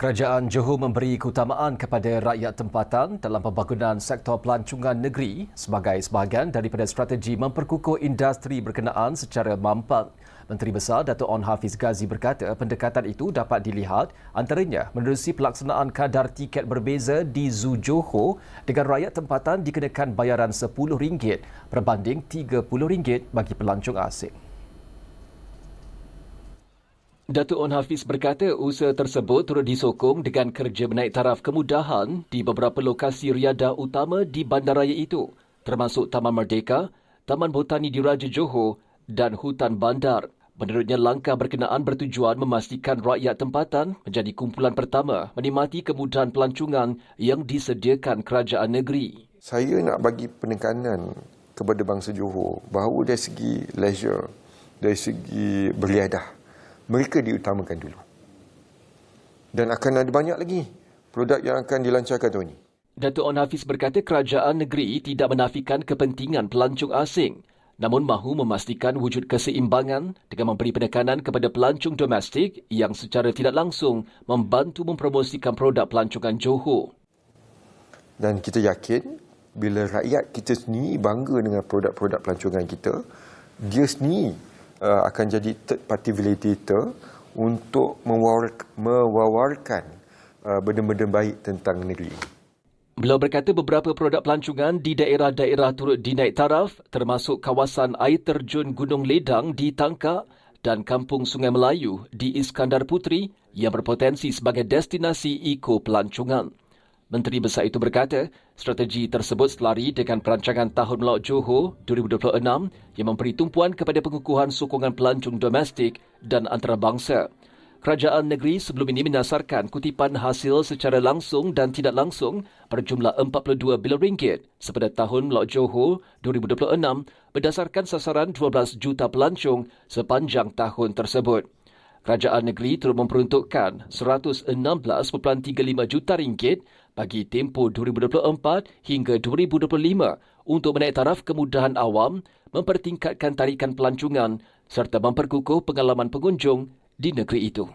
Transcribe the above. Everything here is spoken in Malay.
Kerajaan Johor memberi keutamaan kepada rakyat tempatan dalam pembangunan sektor pelancongan negeri sebagai sebahagian daripada strategi memperkukuh industri berkenaan secara mampat. Menteri Besar Dato' Onn Hafiz Ghazi berkata pendekatan itu dapat dilihat antaranya menerusi pelaksanaan kadar tiket berbeza di Zoo Johor dengan rakyat tempatan dikenakan bayaran RM10 berbanding RM30 bagi pelancong asing. Dato' Onn Hafiz berkata usaha tersebut turut disokong dengan kerja menaik taraf kemudahan di beberapa lokasi riadah utama di bandaraya itu, termasuk Taman Merdeka, Taman Botani Diraja Johor dan Hutan Bandar. Menurutnya, langkah berkenaan bertujuan memastikan rakyat tempatan menjadi kumpulan pertama menikmati kemudahan pelancongan yang disediakan kerajaan negeri. Saya nak bagi penekanan kepada bangsa Johor bahawa dari segi leisure, dari segi beriadah, mereka diutamakan dulu. Dan akan ada banyak lagi produk yang akan dilancarkan tahun ini. Dato' Onn Hafiz berkata kerajaan negeri tidak menafikan kepentingan pelancong asing, namun mahu memastikan wujud keseimbangan dengan memberi penekanan kepada pelancong domestik yang secara tidak langsung membantu mempromosikan produk pelancongan Johor. Dan kita yakin bila rakyat kita sendiri bangga dengan produk-produk pelancongan kita, dia sendiri akan jadi third party validator untuk mewawarkan benda-benda baik tentang negeri. Beliau berkata beberapa produk pelancongan di daerah-daerah turut dinaik taraf termasuk kawasan air terjun Gunung Ledang di Tangkak dan Kampung Sungai Melayu di Iskandar Puteri yang berpotensi sebagai destinasi eko pelancongan. Menteri Besar itu berkata, strategi tersebut selari dengan perancangan Tahun Melaut Johor 2026 yang memberi tumpuan kepada pengukuhan sokongan pelancong domestik dan antarabangsa. Kerajaan negeri sebelum ini menasarkan kutipan hasil secara langsung dan tidak langsung berjumlah RM42 bilion sepada Tahun Melaut Johor 2026 berdasarkan sasaran 12 juta pelancong sepanjang tahun tersebut. Kerajaan negeri turut memperuntukkan RM116.35 juta bagi tempoh 2024 hingga 2025 untuk menaik taraf kemudahan awam, mempertingkatkan tarikan pelancongan serta memperkukuh pengalaman pengunjung di negeri itu.